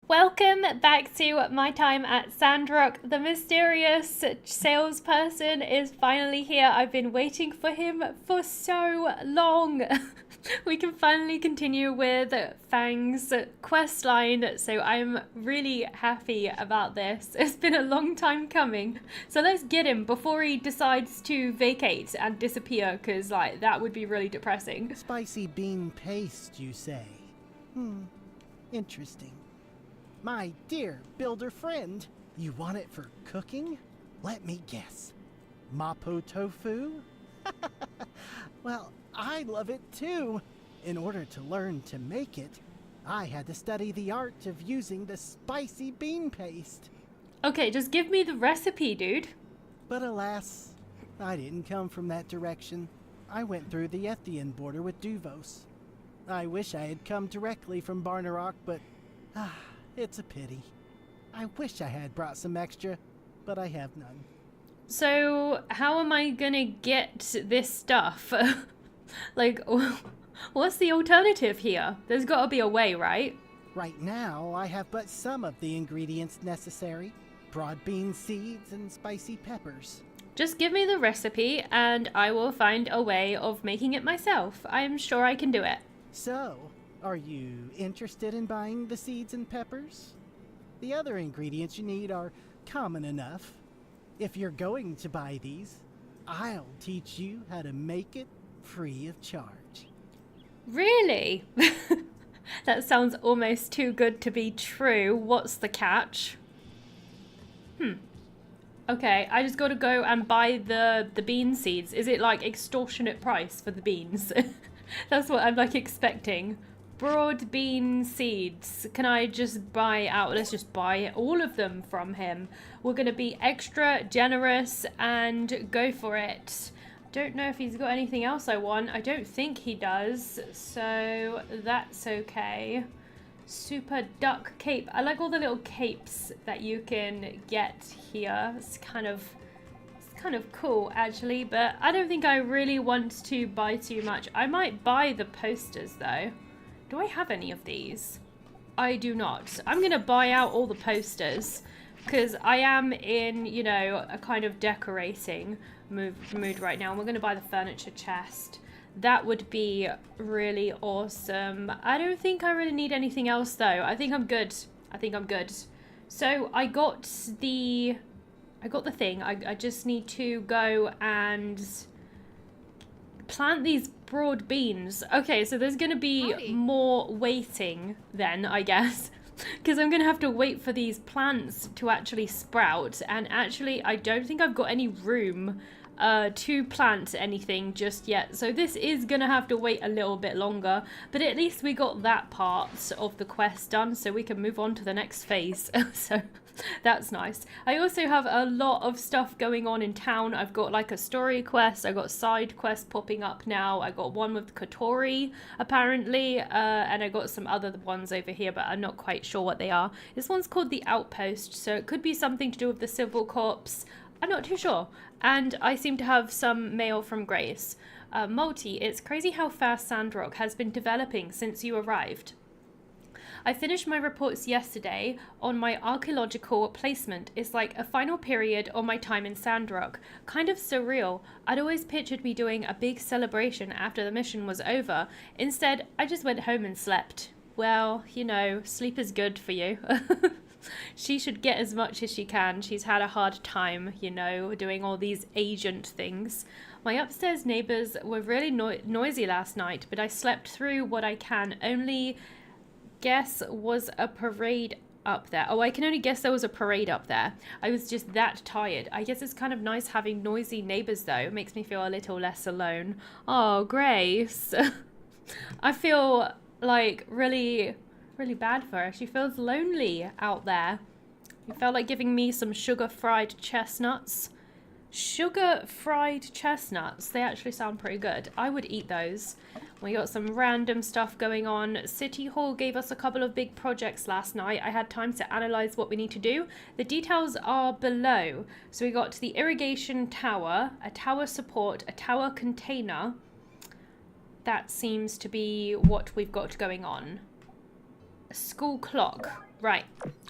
Welcome back to my time at Sandrock. The mysterious salesperson is finally here. I've been waiting for him for so long. We can finally continue with Fang's quest line, so I'm really happy about this. It's been a long time coming. So let's get him before he decides to vacate and disappear, because like that would be really depressing. Spicy bean paste, you say? Interesting. My dear builder friend, you want it for cooking? Let me guess. Mapo tofu? Well, I love it too. In order to learn to make it, I had to study the art of using the spicy bean paste. Okay, just give me the recipe, dude. But alas, I didn't come from that direction. I went through the Ethian border with Duvos. I wish I had come directly from Barnarock, but it's a pity. I wish I had brought some extra, but I have none. So, how am I gonna get this stuff? Like, what's the alternative here? There's gotta be a way, right? Right now, I have but some of the ingredients necessary. Broad bean seeds and spicy peppers. Just give me the recipe and I will find a way of making it myself. I am sure I can do it. So, are you interested in buying the seeds and peppers? The other ingredients you need are common enough. If you're going to buy these, I'll teach you how to make it free of charge. Really? That sounds almost too good to be true. What's the catch? Okay, I just gotta go and buy the bean seeds. Is it like extortionate price for the beans? That's what I'm like expecting. Broad bean seeds. Can I just buy out? Let's just buy all of them from him. We're going to be extra generous and go for it. Don't know if he's got anything else I want. I don't think he does. So that's okay. Super duck cape. I like all the little capes that you can get here. It's kind of cool actually, but I don't think I really want to buy too much. I might buy the posters though. Do I have any of these? I do not. I'm gonna buy out all the posters because I am in, you know, a kind of decorating mood right now. And we're gonna buy the furniture chest. That would be really awesome. I don't think I really need anything else though. I think I'm good. So I got the thing. I just need to go and plant these broad beans. Okay, so there's gonna be more waiting then, I guess, because I'm gonna have to wait for these plants to actually sprout, and actually I don't think I've got any room to plant anything just yet, so this is gonna have to wait a little bit longer, but at least we got that part of the quest done, so we can move on to the next phase. So that's nice. I also have a lot of stuff going on in town. I've got like a story quest, I got side quests popping up now, I got one with Catori apparently, and I got some other ones over here, but I'm not quite sure what they are. This one's called The Outpost, so it could be something to do with the Civil Corps. I'm not too sure. And I seem to have some mail from Grace. Multi, it's crazy how fast Sandrock has been developing since you arrived. I finished my reports yesterday on my archaeological placement. It's like a final period on my time in Sandrock. Kind of surreal. I'd always pictured me doing a big celebration after the mission was over. Instead, I just went home and slept. Well, you know, sleep is good for you. She should get as much as she can. She's had a hard time, you know, doing all these agent things. My upstairs neighbours were really noisy last night, but I slept through what I can. Only guess was a parade up there. Oh, I can only guess there was a parade up there. I was just that tired. I guess it's kind of nice having noisy neighbours though. It makes me feel a little less alone. Oh, Grace. I feel like really bad for her. She feels lonely out there. You felt like giving me some sugar-fried chestnuts. Sugar-fried chestnuts. They actually sound pretty good. I would eat those. We got some random stuff going on. City Hall gave us a couple of big projects last night. I had time to analyze what we need to do. The details are below. So we got the irrigation tower, a tower support, a tower container. That seems to be what we've got going on. A school clock. Right.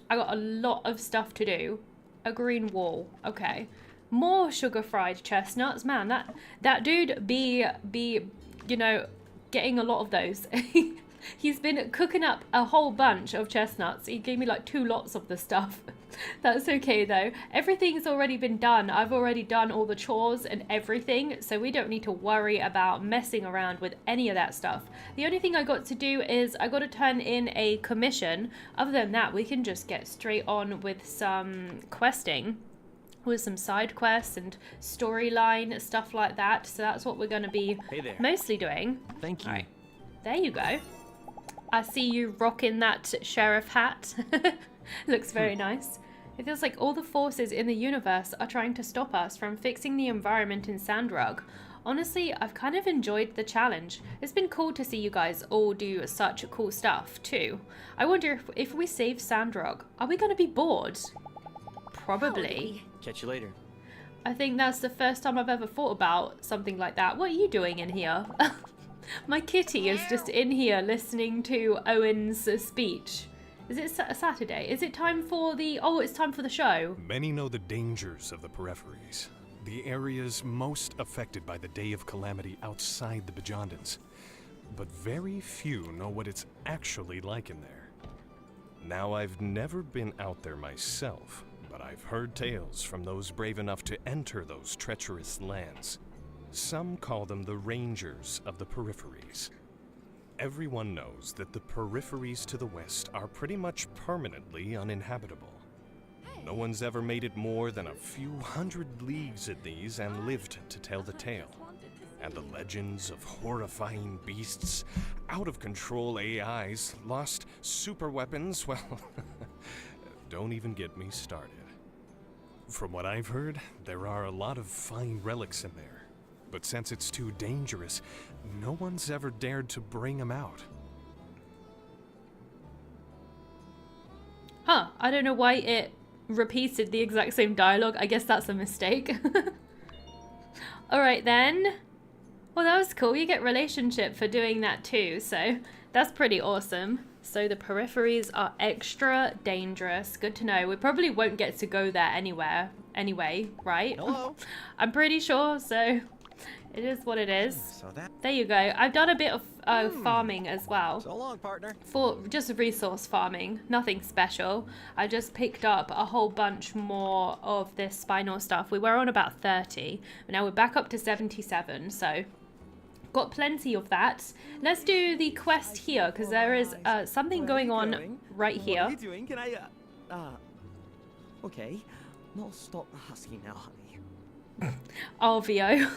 I got a lot of stuff to do. A green wall. Okay. More sugar fried chestnuts. Man, that dude be you know, getting a lot of those. He's been cooking up a whole bunch of chestnuts. He gave me like 2 lots of the stuff. That's okay though. Everything's already been done. I've already done all the chores and everything, so we don't need to worry about messing around with any of that stuff. The only thing I got to do is I got to turn in a commission. Other than that, we can just get straight on with some questing, with some side quests and storyline, stuff like that. So that's what we're going to be mostly doing. Thank you. Right. There you go. I see you rocking that sheriff hat. Looks very nice. It feels like all the forces in the universe are trying to stop us from fixing the environment in Sandrock. Honestly, I've kind of enjoyed the challenge. It's been cool to see you guys all do such cool stuff too. I wonder if we save Sandrock, are we going to be bored? Probably. Catch you later. I think that's the first time I've ever thought about something like that. What are you doing in here? My kitty is just in here listening to Owen's speech. Is it Saturday? Is it time for the... Oh, it's time for the show. Many know the dangers of the peripheries, the areas most affected by the Day of Calamity outside the Bajondans. But very few know what it's actually like in there. Now, I've never been out there myself, but I've heard tales from those brave enough to enter those treacherous lands. Some call them the Rangers of the Peripheries. Everyone knows that the peripheries to the west are pretty much permanently uninhabitable. No one's ever made it more than a few hundred leagues at these and lived to tell the tale. And the legends of horrifying beasts, out-of-control AIs, lost super weapons, well, don't even get me started. From what I've heard, there are a lot of fine relics in there. But since it's too dangerous, no one's ever dared to bring them out. Huh, I don't know why it repeated the exact same dialogue. I guess that's a mistake. Alright then. Well, that was cool. You get relationship for doing that too, so that's pretty awesome. So the peripheries are extra dangerous. Good to know. We probably won't get to go there anyway, right? Hello. I'm pretty sure, so... It is what it is. So that. There you go. I've done a bit of farming as well. So long, partner. For just resource farming. Nothing special. I just picked up a whole bunch more of this spinal stuff. We were on about 30. But now we're back up to 77. So got plenty of that. Let's do the quest here because there is something going on right here. What are you doing? Can I, okay. I'll stop asking now, honey. Oh, Vio.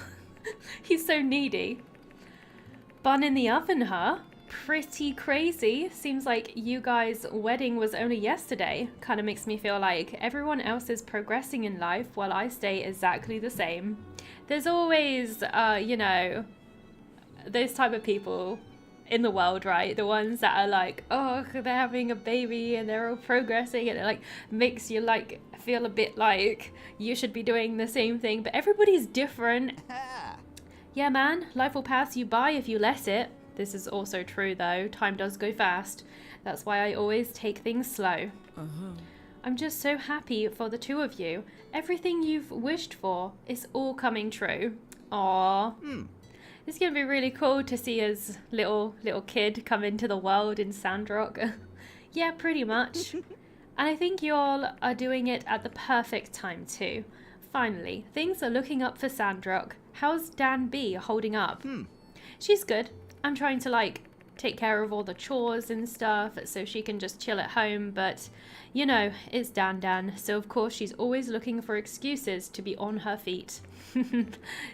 He's so needy. Bun in the oven, huh? Pretty crazy. Seems like you guys' wedding was only yesterday. Kind of makes me feel like everyone else is progressing in life while I stay exactly the same. There's always, you know, those type of people in the world, right? The ones that are like, oh, they're having a baby and they're all progressing and it like makes you like feel a bit like you should be doing the same thing, but everybody's different. Yeah, man, life will pass you by if you let it. This is also true though. Time does go fast. That's why I always take things slow. I'm just so happy for the two of you. Everything you've wished for is all coming true. Aww. It's gonna be really cool to see his little kid come into the world in Sandrock. Yeah, pretty much. And I think you all are doing it at the perfect time too. Finally, things are looking up for Sandrock. How's Dan B holding up? She's good. I'm trying to like take care of all the chores and stuff so she can just chill at home, but you know, it's Dan, so of course she's always looking for excuses to be on her feet.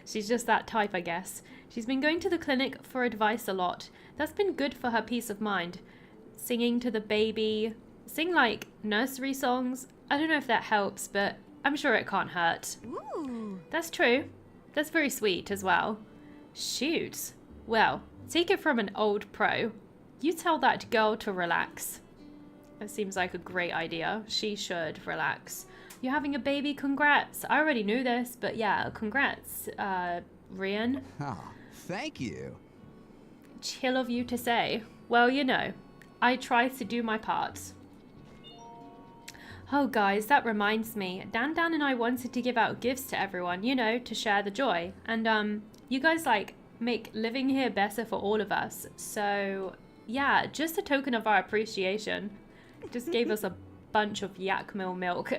She's just that type, I guess. She's been going to the clinic for advice a lot. That's been good for her peace of mind. Singing to the baby, sing like nursery songs. I don't know if that helps, but I'm sure it can't hurt. Ooh. That's true. That's very sweet as well. Shoot. Well, take it from an old pro. You tell that girl to relax. That seems like a great idea. She should relax. You're having a baby? Congrats. I already knew this, but yeah, congrats, Rian. Oh, thank you. Chill of you to say. Well, you know, I try to do my part. Oh, guys, that reminds me. Dan and I wanted to give out gifts to everyone, you know, to share the joy. And, you guys, like, make living here better for all of us. So, yeah, just a token of our appreciation. Just gave us a bunch of yak milk.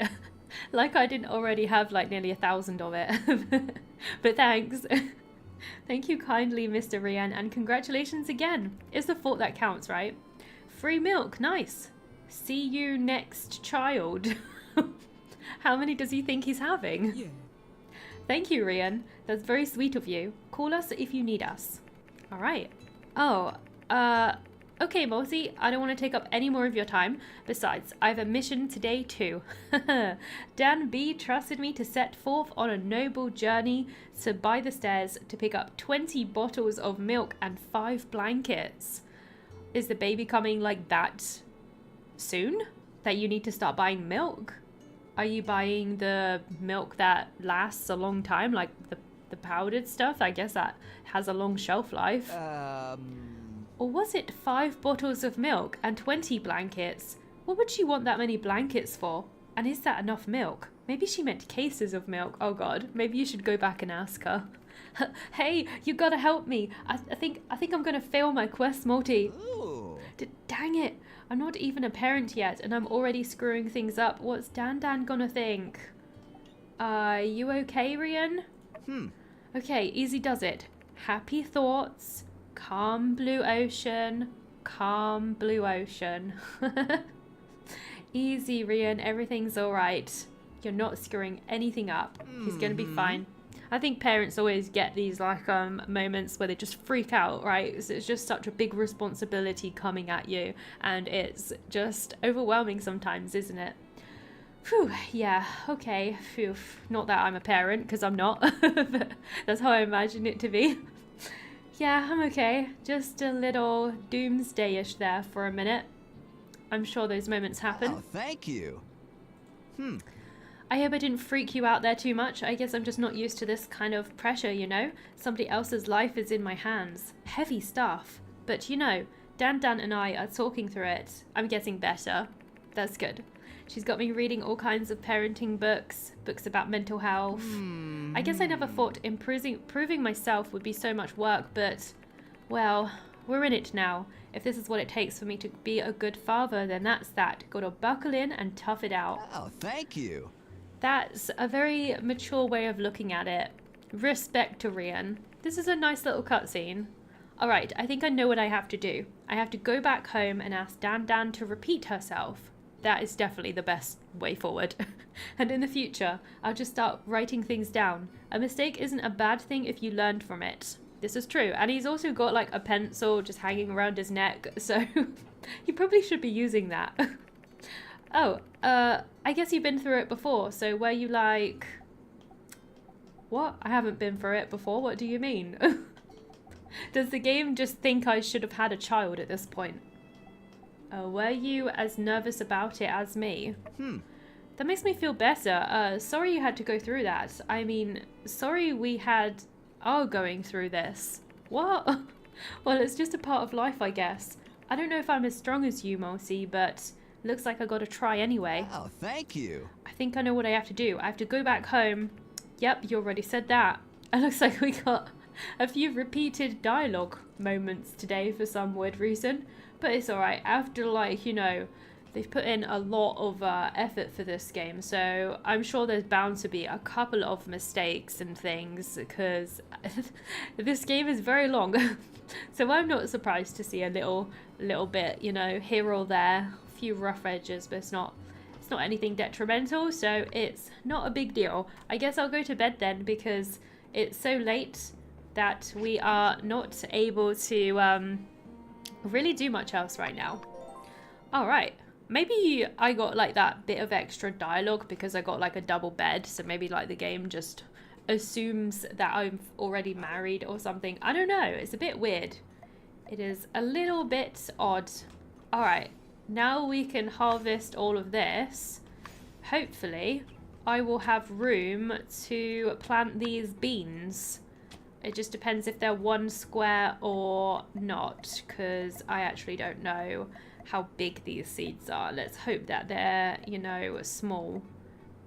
Like I didn't already have, like, nearly 1,000 of it. But thanks. Thank you kindly, Mr. Rian, and congratulations again. It's the thought that counts, right? Free milk, nice. See you next, child. How many does he think he's having? Yeah. Thank you, Rian. That's very sweet of you. Call us if you need us. All right. Oh, okay, Mosi, I don't want to take up any more of your time. Besides, I have a mission today too. Dan B trusted me to set forth on a noble journey to by the stairs to pick up 20 bottles of milk and 5 blankets. Is the baby coming like that soon? That you need to start buying milk? Are you buying the milk that lasts a long time, like the powdered stuff? I guess that has a long shelf life. Or was it 5 bottles of milk and 20 blankets? What would she want that many blankets for? And is that enough milk? Maybe she meant cases of milk. Oh god, maybe you should go back and ask her. Hey, you gotta help me. I think I'm gonna fail my quest, Morty. Dang it. I'm not even a parent yet and I'm already screwing things up. What's Dan gonna think? You okay, Rian? Okay, easy does it. Happy thoughts. Calm blue ocean. Calm blue ocean. Easy, Rian. Everything's alright. You're not screwing anything up. He's gonna be fine. I think parents always get these like moments where they just freak out, right? It's just such a big responsibility coming at you, and it's just overwhelming sometimes, isn't it? Phew, yeah, okay, phew. Not that I'm a parent, because I'm not, but that's how I imagine it to be. Yeah, I'm okay. Just a little doomsday-ish there for a minute. I'm sure those moments happen. Oh, thank you. I hope I didn't freak you out there too much. I guess I'm just not used to this kind of pressure, you know? Somebody else's life is in my hands. Heavy stuff. But, you know, Dan and I are talking through it. I'm getting better. That's good. She's got me reading all kinds of parenting books about mental health. I guess I never thought improving myself would be so much work, but, well, we're in it now. If this is what it takes for me to be a good father, then that's that. Gotta buckle in and tough it out. Oh, thank you. That's a very mature way of looking at it. Respect to Rian. This is a nice little cutscene. Alright, I think I know what I have to do. I have to go back home and ask Dan to repeat herself. That is definitely the best way forward. And in the future, I'll just start writing things down. A mistake isn't a bad thing if you learned from it. This is true. And he's also got like a pencil just hanging around his neck, so he probably should be using that. Oh, I guess you've been through it before, so were you like... What? I haven't been through it before, what do you mean? Does the game just think I should have had a child at this point? Were you as nervous about it as me? That makes me feel better. Sorry you had to go through that. I mean, sorry we are going through this. What? Well, it's just a part of life, I guess. I don't know if I'm as strong as you, Mosi, but... looks like I gotta try anyway. Oh, thank you. I think I know what I have to do. I have to go back home. Yep, you already said that. It looks like we got a few repeated dialogue moments today for some weird reason. But it's alright. After, like, you know, they've put in a lot of effort for this game. So I'm sure there's bound to be a couple of mistakes and things. Because this game is very long. So I'm not surprised to see a little bit, you know, here or there. Few rough edges, but it's not anything detrimental, so it's not a big deal. I guess I'll go to bed then, because it's so late that we are not able to really do much else right now. Alright, maybe I got like that bit of extra dialogue because I got like a double bed, so maybe like the game just assumes that I'm already married or something. I don't know, it's a bit weird. It is a little bit odd. Alright. Now we can harvest all of this. Hopefully, I will have room to plant these beans. It just depends if they're 1 square or not, because I actually don't know how big these seeds are. Let's hope that they're, you know, small.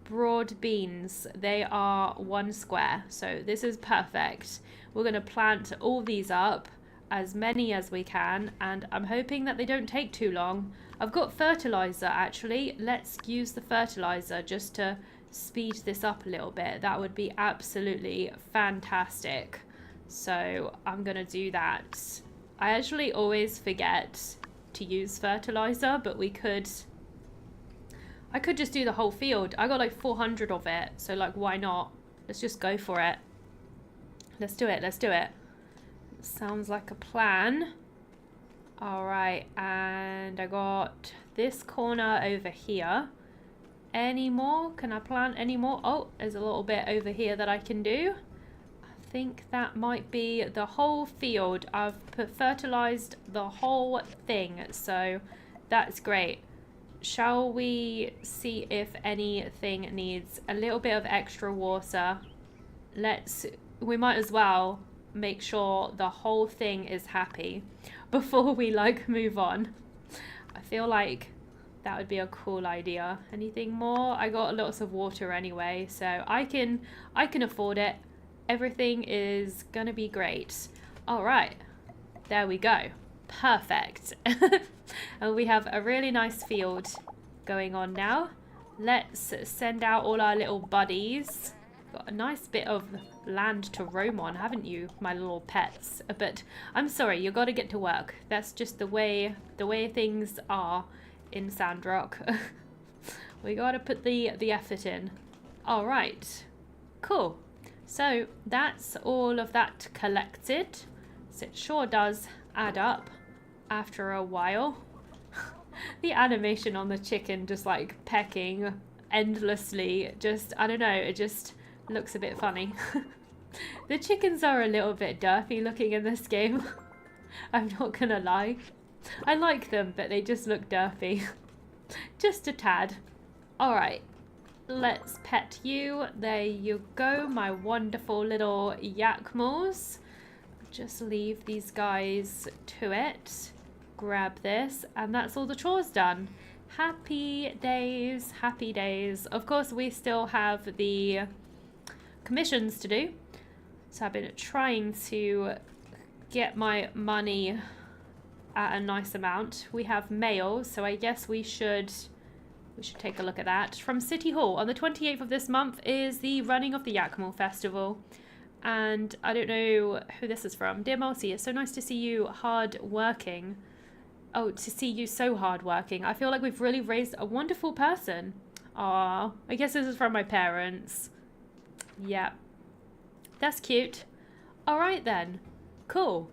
Broad beans, they are 1 square, so this is perfect. We're going to plant all these up, as many as we can, and I'm hoping that they don't take too long. I've got fertilizer actually. Let's use the fertilizer just to speed this up a little bit. That would be absolutely fantastic. So I'm going to do that. I actually always forget to use fertilizer, but I could just do the whole field. I got like 400 of it, so like why not? Let's just go for it. Let's do it, let's do it. Sounds like a plan. All right, and I got this corner over here. Any more? Can I plant any more? Oh, there's a little bit over here that I can do. I think that might be the whole field. I've fertilized the whole thing, so that's great. Shall we see if anything needs a little bit of extra water? We might as well make sure the whole thing is happy before we like move on. I feel like that would be a cool idea. Anything more? I got lots of water anyway, so I can afford it. Everything is gonna be great. All right, there we go. Perfect. And we have a really nice field going on now. Let's send out all our little buddies. Got a nice bit of land to roam on, haven't you, my little pets? But I'm sorry, you got to get to work. That's just the way things are in Sandrock. We got to put the effort in. All right, cool. So that's all of that collected. So it sure does add up after a while. The animation on the chicken just like pecking endlessly, just, I don't know, it just looks a bit funny. The chickens are a little bit dirty looking in this game. I'm not gonna lie. I like them, but they just look dirty. Just a tad. Alright, let's pet you. There you go, my wonderful little yakmos. Just leave these guys to it. Grab this, and that's all the chores done. Happy days, happy days. Of course, we still have the commissions to do. So I've been trying to get my money at a nice amount. We have mail, so I guess we should take a look at that. From City Hall, on the 28th of this month is the running of the Yakmor Festival. And I don't know who this is from. Dear Marcy, it's so nice to see you hard working. Oh, to see you so hardworking. I feel like we've really raised a wonderful person. Aw, I guess this is from my parents. Yeah, that's cute. All right then, cool.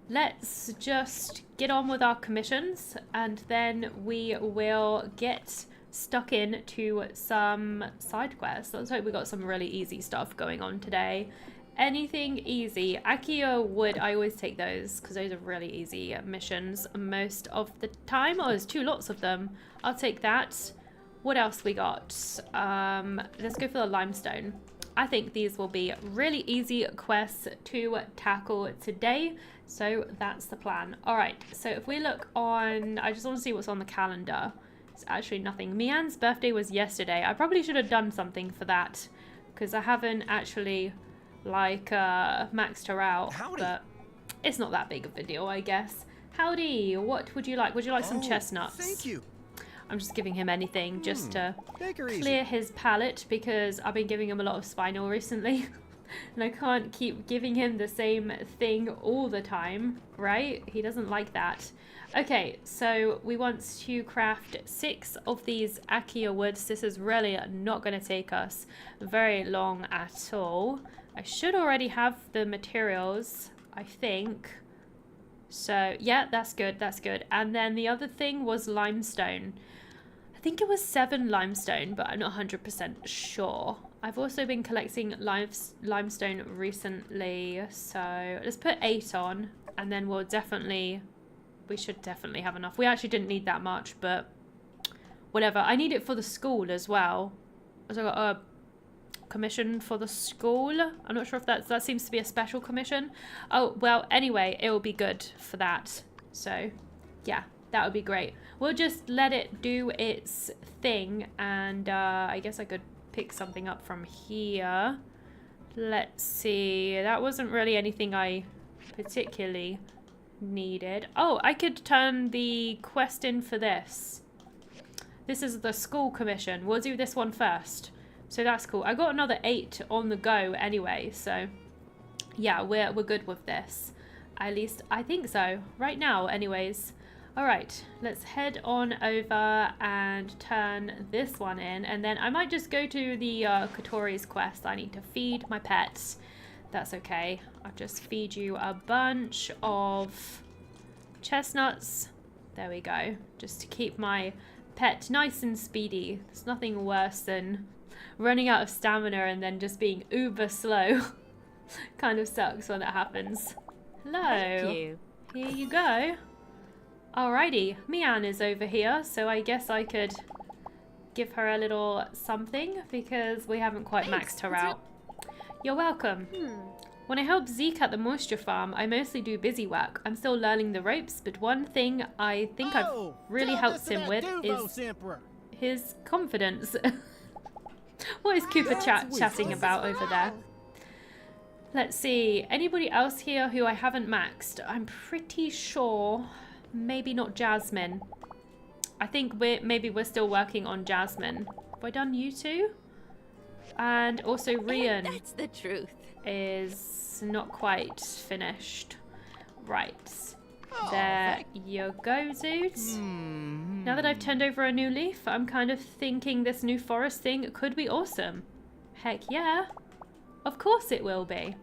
Let's just get on with our commissions, and then we will get stuck into some side quests. Let's hope we got some really easy stuff going on today. Anything easy. Akio wood, I always take those because those are really easy missions most of the time. Oh, there's 2 lots of them. I'll take that. What else we got? Let's go for the limestone. I think these will be really easy quests to tackle today. So that's the plan. All right, so if we look on, I just want to see what's on the calendar. It's actually nothing. Mian's birthday was yesterday. I probably should have done something for that because I haven't actually maxed her out. Howdy. But it's not that big of a deal, I guess. Howdy, what would you like? Would you like some chestnuts? Thank you. I'm just giving him anything just to Bakery. clear his palate because I've been giving him a lot of spinal recently. And I can't keep giving him the same thing all the time, right? He doesn't like that. Okay, so we want to craft 6 of these Akia woods. This is really not going to take us very long at all. I should already have the materials, I think. So, yeah, that's good, that's good. And then the other thing was limestone. I think it was 7 limestone, but I'm not 100% sure. I've also been collecting limestone recently, so let's put 8 on, and then we should definitely have enough. We actually didn't need that much, but whatever. I need it for the school as well. So I got a commission for the school. I'm not sure if that seems to be a special commission. Oh, well, anyway, it will be good for that. So, yeah, That would be great. We'll just let it do its thing, and I guess I could pick something up from here. Let's see. That wasn't really anything I particularly needed. Oh, I could turn the quest in for this. This is the school commission. We'll do this one first. So that's cool. I got another 8 on the go anyway, so yeah, we're good with this. At least I think so. Right now, anyways. Alright, let's head on over and turn this one in, and then I might just go to the Catori's quest. I need to feed my pets. That's okay. I'll just feed you a bunch of chestnuts. There we go. Just to keep my pet nice and speedy. There's nothing worse than running out of stamina and then just being uber slow. Kind of sucks when that happens. Hello. Thank you. Here you go. Alrighty, Mian is over here, so I guess I could give her a little something because we haven't quite maxed her out. You're welcome. When I help Zeke at the moisture farm, I mostly do busy work. I'm still learning the ropes, but one thing I think I've really helped him with is his confidence. What is Cooper chatting about over there? Let's see. Anybody else here who I haven't maxed? I'm pretty sure maybe not Jasmine. I think maybe we're still working on Jasmine. Have I done you two? And also Rian. That's the truth. Is not quite finished. Right. There you go, dudes. Now that I've turned over a new leaf, I'm kind of thinking this new forest thing could be awesome. Heck yeah. Of course it will be.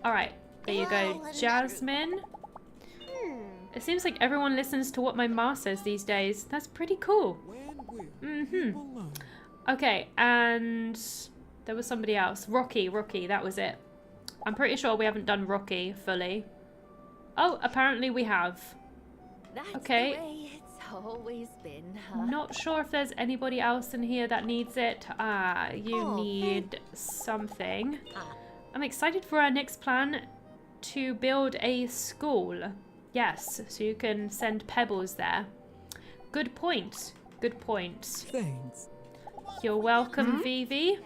Alright, there you go, Jasmine. It seems like everyone listens to what my ma says these days. That's pretty cool. Okay, and there was somebody else. Rocky, that was it. I'm pretty sure we haven't done Rocky fully. Oh, apparently we have. That's okay. the way it's always been, huh? Not sure if there's anybody else in here that needs it. You need something. I'm excited for our next plan to build a school. Yes, so you can send pebbles there. Good point. Good point. Thanks. You're welcome, Vivi.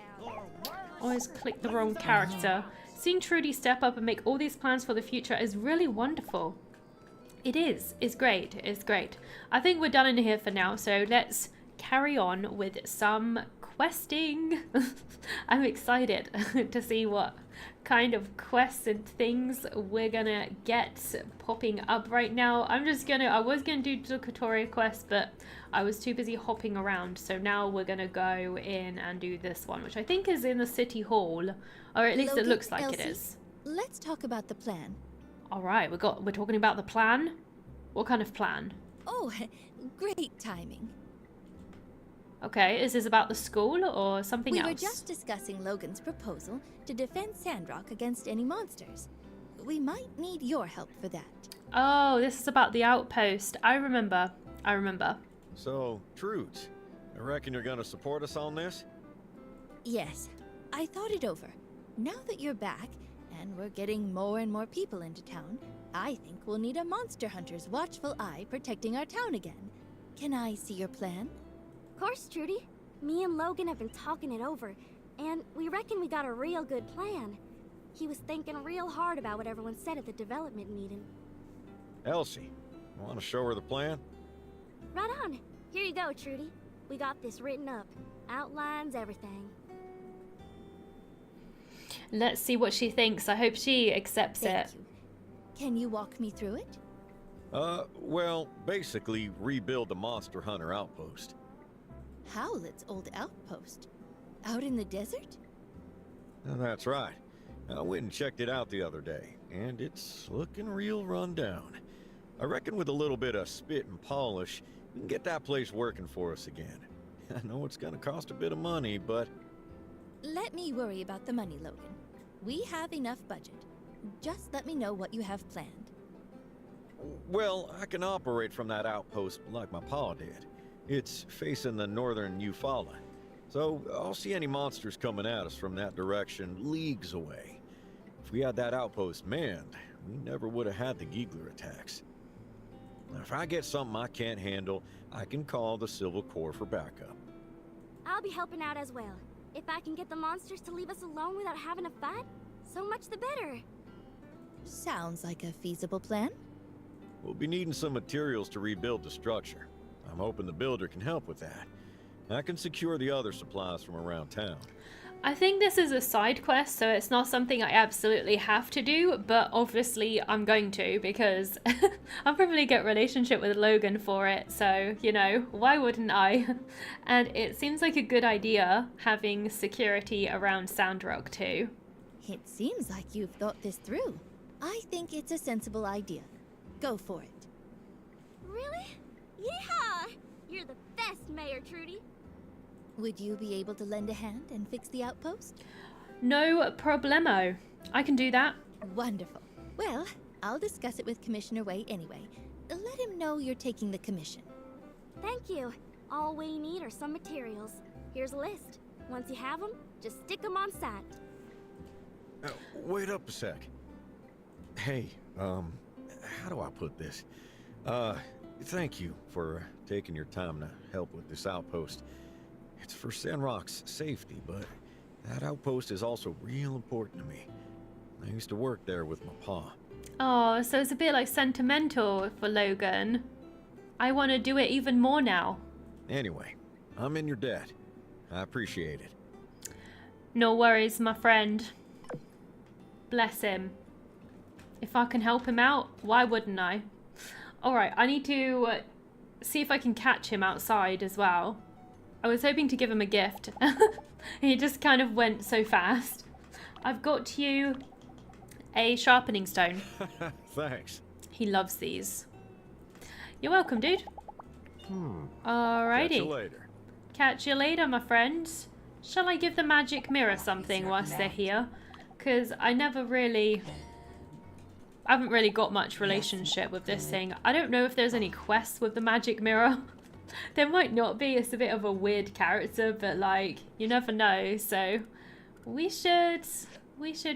Always click the wrong character. Seeing Trudy step up and make all these plans for the future is really wonderful. It is. It's great. It's great. I think we're done in here for now, so let's carry on with some questing. I'm excited to see what kind of quests and things we're gonna get popping up right now. I was gonna do the Catori quest, but I was too busy hopping around, so now we're gonna go in and do this one, which I think is in the city hall, or at least Logan, it looks like Elsie, it is. Let's talk about the plan. All right, we're talking about the plan. What kind of plan? Oh, great timing. Okay, is this about the school or something else? We were just discussing Logan's proposal to defend Sandrock against any monsters. We might need your help for that. Oh, this is about the outpost. I remember. So, Trudes, I reckon you're gonna support us on this? Yes, I thought it over. Now that you're back, and we're getting more and more people into town, I think we'll need a monster hunter's watchful eye protecting our town again. Can I see your plan? Of course, Trudy. Me and Logan have been talking it over, and we reckon we got a real good plan. He was thinking real hard about what everyone said at the development meeting. Elsie, want to show her the plan? Right on. Here you go, Trudy. We got this written up. Outlines everything. Let's see what she thinks. I hope she accepts Thank it. you. Can you walk me through it? Well, basically rebuild the Monster Hunter outpost. Howlett's old outpost? Out in the desert? That's right. I went and checked it out the other day, and it's looking real run down. I reckon with a little bit of spit and polish, we can get that place working for us again. I know it's gonna cost a bit of money, but... Let me worry about the money, Logan. We have enough budget. Just let me know what you have planned. Well, I can operate from that outpost like my pa did. It's facing the northern Eufaula, so I'll see any monsters coming at us from that direction leagues away. If we had that outpost manned, we never would have had the Giegler attacks. Now, if I get something I can't handle, I can call the Civil Corps for backup. I'll be helping out as well. If I can get the monsters to leave us alone without having a fight, so much the better. Sounds like a feasible plan. We'll be needing some materials to rebuild the structure. I'm hoping the builder can help with that. I can secure the other supplies from around town. I think this is a side quest, so it's not something I absolutely have to do, but obviously I'm going to because I'll probably get a relationship with Logan for it, so, you know, why wouldn't I? And it seems like a good idea having security around Sandrock too. It seems like you've thought this through. I think it's a sensible idea. Go for it. Really? Yeehaw! You're the best, Mayor Trudy. Would you be able to lend a hand and fix the outpost? No problemo. I can do that. Wonderful. Well, I'll discuss it with Commissioner Wei anyway. Let him know you're taking the commission. Thank you. All we need are some materials. Here's a list. Once you have them, just stick them on site. Wait up a sec. Hey, how do I put this? Thank you for taking your time to help with this outpost. It's for Sandrock's safety, but that outpost is also real important to me. I used to work there with my pa. Oh, so it's a bit like sentimental for Logan. I want to do it even more now. Anyway, I'm in your debt. I appreciate it. No worries, my friend. Bless him. If I can help him out, why wouldn't I? Alright, I need to see if I can catch him outside as well. I was hoping to give him a gift. He just kind of went so fast. I've got you a sharpening stone. Thanks. He loves these. You're welcome, dude. Alrighty. Catch you later. Catch you later, my friend. Shall I give the magic mirror something whilst they're here? Because I haven't really got much relationship with this thing. I don't know if there's any quests with the magic mirror. There might not be. It's a bit of a weird character, but like, you never know. So we should,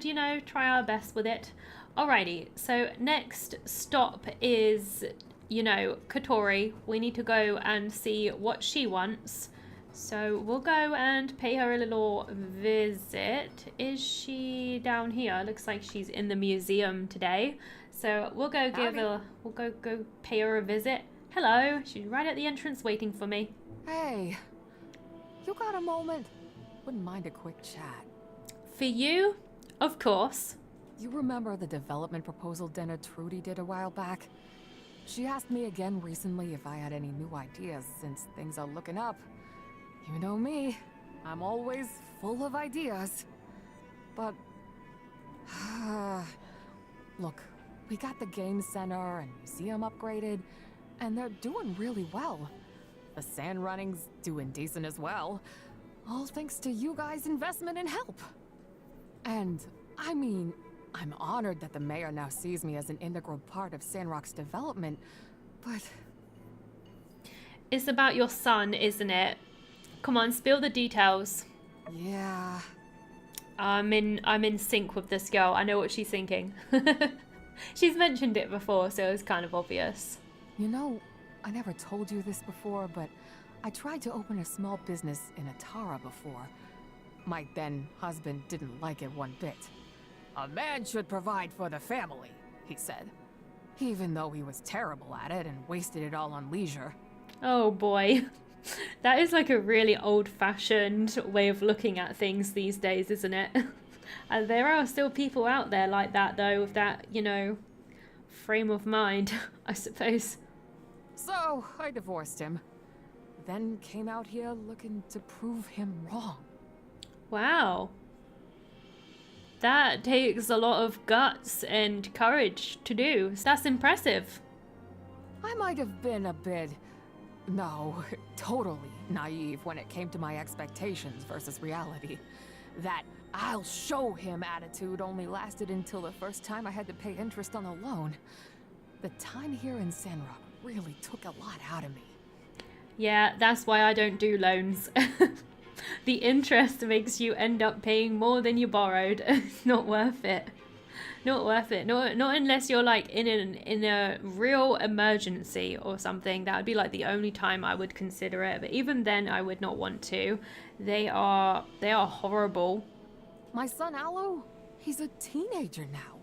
you know, try our best with it. Alrighty, so next stop is, you know, Catori. We need to go and see what she wants. So we'll go and pay her a little visit. Is she down here? Looks like she's in the museum today. So we'll go go pay her a visit. Hello, she's right at the entrance waiting for me. Hey, you got a moment? Wouldn't mind a quick chat. For you? Of course. You remember the development proposal dinner Trudy did a while back? She asked me again recently if I had any new ideas since things are looking up. You know me, I'm always full of ideas. But, look, we got the game center and museum upgraded, and they're doing really well. The sand running's doing decent as well, all thanks to you guys' investment and help. And, I mean, I'm honored that the mayor now sees me as an integral part of Sandrock's development, but... It's about your son, isn't it? Come on, spill the details. Yeah. I'm in sync with this girl. I know what she's thinking. She's mentioned it before, so it's kind of obvious. You know, I never told you this before, but I tried to open a small business in Atara before. My then husband didn't like it one bit. A man should provide for the family, he said. Even though he was terrible at it and wasted it all on leisure. Oh boy. That is like a really old-fashioned way of looking at things these days, isn't it? And there are still people out there like that, though, with that, you know, frame of mind, I suppose. So, I divorced him. Then came out here looking to prove him wrong. Wow. That takes a lot of guts and courage to do. That's impressive. I might have been a bit... no, totally naive when it came to my expectations versus reality. That I'll show him attitude only lasted until the first time I had to pay interest on a loan. The time here in Sandrock really took a lot out of me. Yeah, that's why I don't do loans. The interest makes you end up paying more than you borrowed. It's not worth it. Not worth it. Not unless you're like in a real emergency or something. That would be like the only time I would consider it. But even then, I would not want to. They are horrible. My son Aloe, he's a teenager now.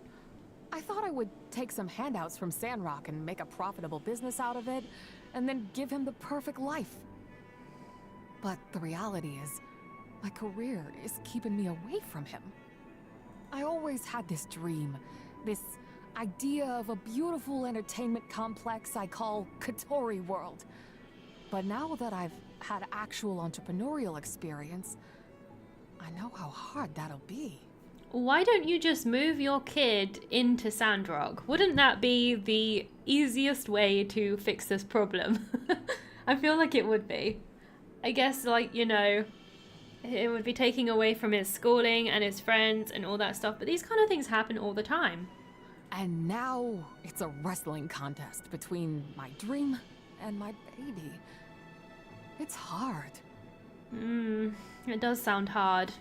I thought I would take some handouts from Sandrock and make a profitable business out of it, and then give him the perfect life. But the reality is, my career is keeping me away from him. I always had this dream, this idea of a beautiful entertainment complex I call Catori World. But now that I've had actual entrepreneurial experience, I know how hard that'll be. Why don't you just move your kid into Sandrock? Wouldn't that be the easiest way to fix this problem? I feel like it would be. I guess, like, you know, it would be taking away from his schooling and his friends and all that stuff, but these kind of things happen all the time. And now it's a wrestling contest between my dream and my baby. It's hard. It does sound hard.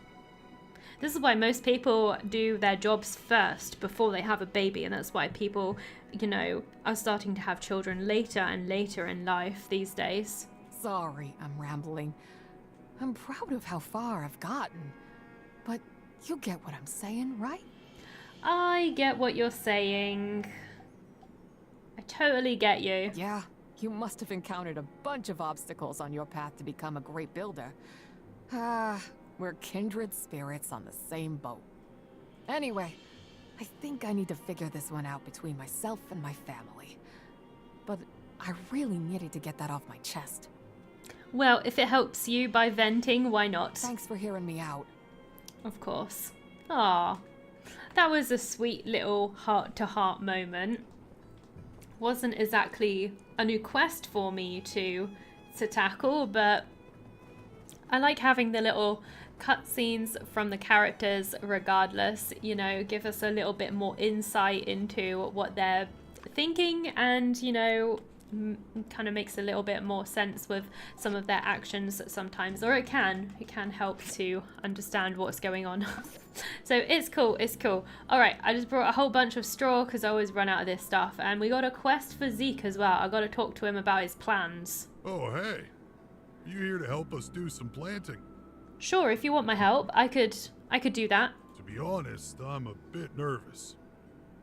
This is why most people do their jobs first before they have a baby, and that's why people, you know, are starting to have children later and later in life these days. Sorry, I'm rambling. I'm proud of how far I've gotten. But you get what I'm saying, right? I get what you're saying. I totally get you. Yeah, you must have encountered a bunch of obstacles on your path to become a great builder. We're kindred spirits on the same boat. Anyway, I think I need to figure this one out between myself and my family. But I really needed to get that off my chest. Well, if it helps you by venting, why not? Thanks for hearing me out. Of course. Ah, that was a sweet little heart-to-heart moment. Wasn't exactly a new quest for me to tackle, but I like having the little cutscenes from the characters regardless, you know, give us a little bit more insight into what they're thinking, and, you know, kind of makes a little bit more sense with some of their actions sometimes, or it can help to understand what's going on. So it's cool. All right, I just brought a whole bunch of straw because I always run out of this stuff, and we got a quest for Zeke as well. I got to talk to him about his plans. Oh, hey, you here to help us do some planting? Sure, if you want my help, I could do that. To be honest, I'm a bit nervous.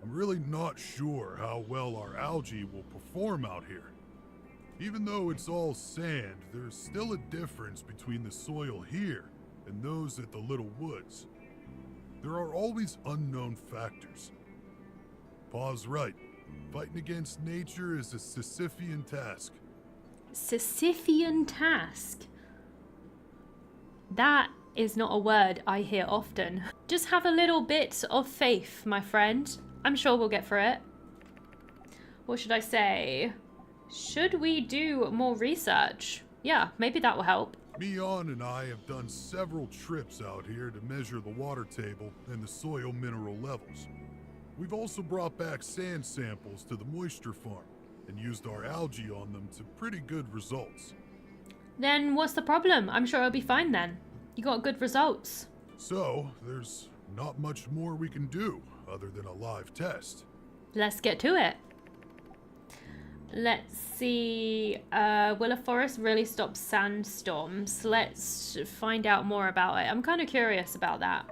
I'm really not sure how well our algae will perform out here. Even though it's all sand, there's still a difference between the soil here and those at the Little Woods. There are always unknown factors. Pa's right. Fighting against nature is a Sisyphean task. Sisyphean task? That is not a word I hear often. Just have a little bit of faith, my friend. I'm sure we'll get through it. What should I say? Should we do more research? Yeah, maybe that will help. Mion and I have done several trips out here to measure the water table and the soil mineral levels. We've also brought back sand samples to the moisture farm and used our algae on them to pretty good results. Then what's the problem? I'm sure it'll be fine then. You got good results. So, there's not much more we can do other than a live test. Let's get to it. Let's see. Will a forest really stop sandstorms? Let's find out more about it. I'm kind of curious about that.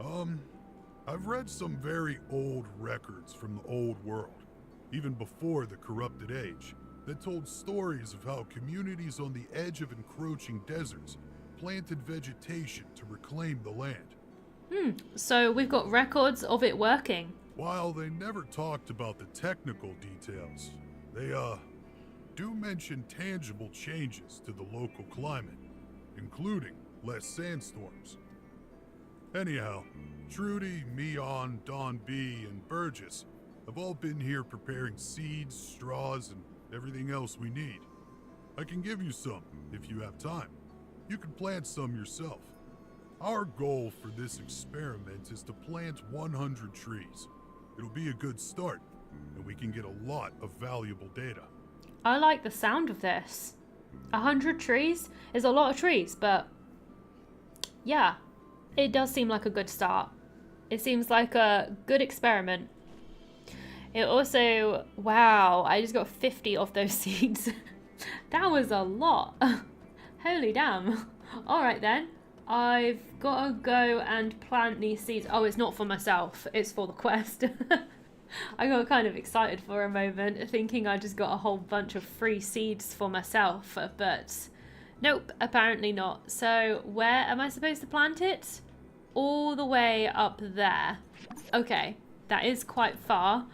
I've read some very old records from the old world, even before the corrupted age, that told stories of how communities on the edge of encroaching deserts planted vegetation to reclaim the land. So we've got records of it working. While they never talked about the technical details, they, do mention tangible changes to the local climate, including less sandstorms. Anyhow, Trudy, Mion, Don B, and Burgess have all been here preparing seeds, straws, and everything else we need. I can give you some if you have time. You can plant some yourself. Our goal for this experiment is to plant 100 trees. It'll be a good start, and we can get a lot of valuable data. I like the sound of this. 100 trees is a lot of trees, but yeah, it does seem like a good start. It seems like a good experiment. It also, wow, I just got 50 of those seeds. That was a lot. Holy damn. Alright then. I've got to go and plant these seeds. Oh, it's not for myself. It's for the quest. I got kind of excited for a moment, thinking I just got a whole bunch of free seeds for myself. But nope, apparently not. So where am I supposed to plant it? All the way up there. Okay, that is quite far.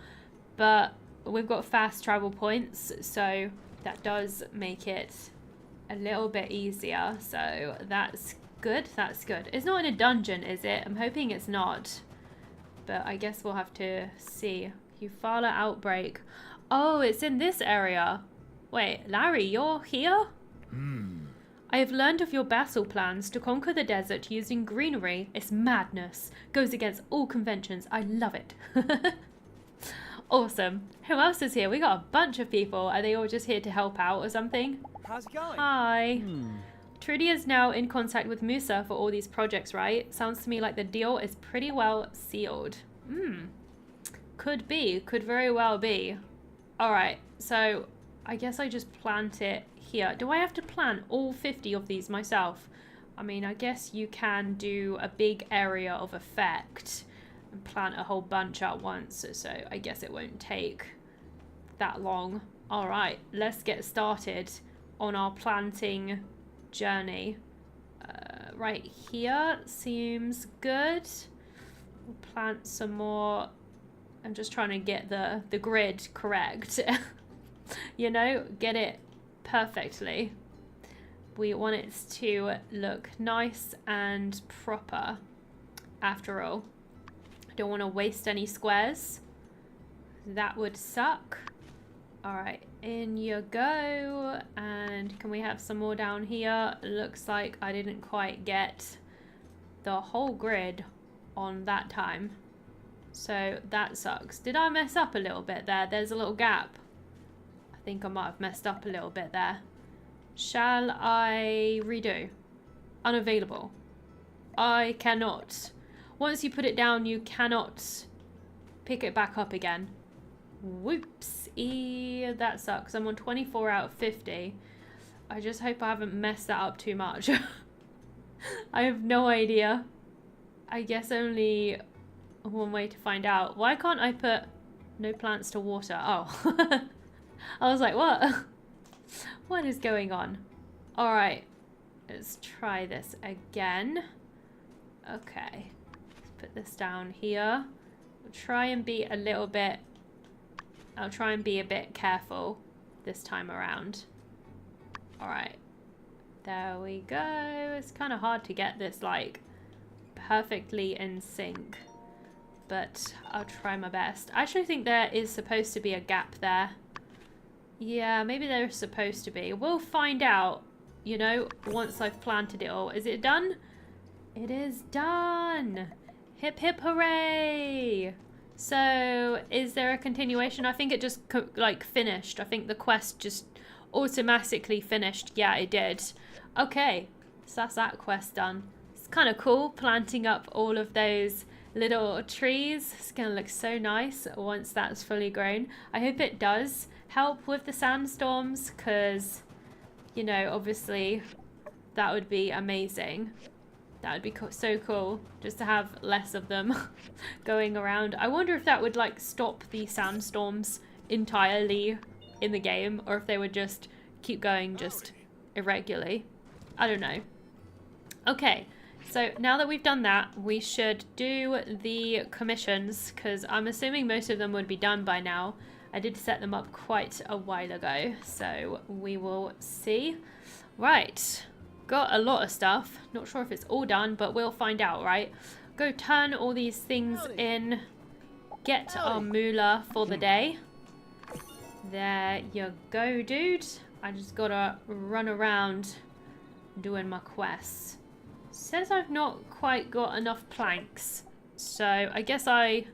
But we've got fast travel points, so that does make it a little bit easier. So that's good, that's good. It's not in a dungeon, is it? I'm hoping it's not. But I guess we'll have to see. Eufaula outbreak. Oh, it's in this area. Wait, Larry, you're here? I have learned of your battle plans to conquer the desert using greenery. It's madness. Goes against all conventions. I love it. Awesome. Who else is here? We got a bunch of people. Are they all just here to help out or something? How's it going? Hi. Trudy is now in contact with Musa for all these projects, right? Sounds to me like the deal is pretty well sealed. Could be. Could very well be. Alright, so I guess I just plant it here. Do I have to plant all 50 of these myself? I mean, I guess you can do a big area of effect and plant a whole bunch at once, so I guess it won't take that long. Alright, let's get started on our planting journey. Right here seems good. We'll plant some more. I'm just trying to get the grid correct. You know, get it perfectly. We want it to look nice and proper after all. Don't want to waste any squares. That would suck. Alright, in you go. And can we have some more down here? Looks like I didn't quite get the whole grid on that time. So that sucks. Did I mess up a little bit there? There's a little gap. I think I might have messed up a little bit there. Shall I redo? Unavailable. I cannot. Once you put it down, you cannot pick it back up again. Whoops. That sucks. I'm on 24 out of 50. I just hope I haven't messed that up too much. I have no idea. I guess only one way to find out. Why can't I put no plants to water? Oh. I was like, what? What is going on? Alright. Let's try this again. Okay. Let's put this down here. I'll try and be a little bit... I'll try and be a bit careful this time around. Alright. There we go. It's kind of hard to get this, like, perfectly in sync. But I'll try my best. I actually think there is supposed to be a gap there. Yeah, maybe there's supposed to be. We'll find out, you know, once I've planted it all. Is it done? It is done! Hip hip hooray! So, is there a continuation? I think it just, like, finished. I think the quest just automatically finished. Yeah, it did. Okay, so that's that quest done. It's kind of cool, planting up all of those little trees. It's going to look so nice once that's fully grown. I hope it does help with the sandstorms, because, you know, obviously that would be amazing. That would be so cool, just to have less of them going around. I wonder if that would, like, stop the sandstorms entirely in the game, or if they would just keep going just irregularly. I don't know. Okay, so now that we've done that, we should do the commissions, because I'm assuming most of them would be done by now. I did set them up quite a while ago, so we will see. Right. Got a lot of stuff. Not sure if it's all done, but we'll find out, right? Go turn all these things in. Get our moolah for the day. There you go, dude. I just gotta run around doing my quests. Says I've not quite got enough planks. So I guess I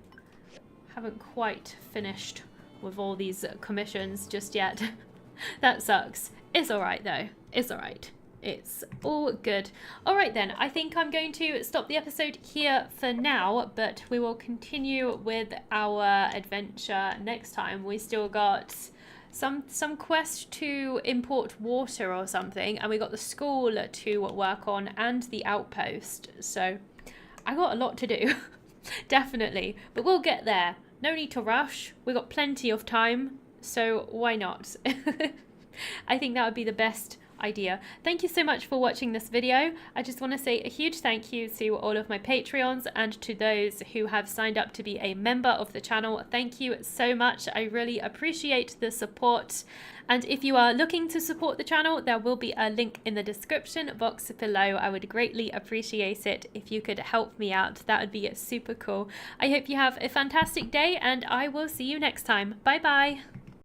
haven't quite finished with all these commissions just yet. That sucks. It's alright though. It's alright. It's all good. All right then, I think I'm going to stop the episode here for now, but we will continue with our adventure next time. We still got some quest to import water or something, and we got the school to work on and the outpost. So I got a lot to do, definitely, but we'll get there. No need to rush. We got plenty of time, so why not? I think that would be the best idea. Thank you so much for watching this video. I just want to say a huge thank you to all of my Patreons and to those who have signed up to be a member of the channel. Thank you so much. I really appreciate the support. And if you are looking to support the channel, there will be a link in the description box below. I would greatly appreciate it if you could help me out. That would be super cool. I hope you have a fantastic day, and I will see you next time. Bye bye.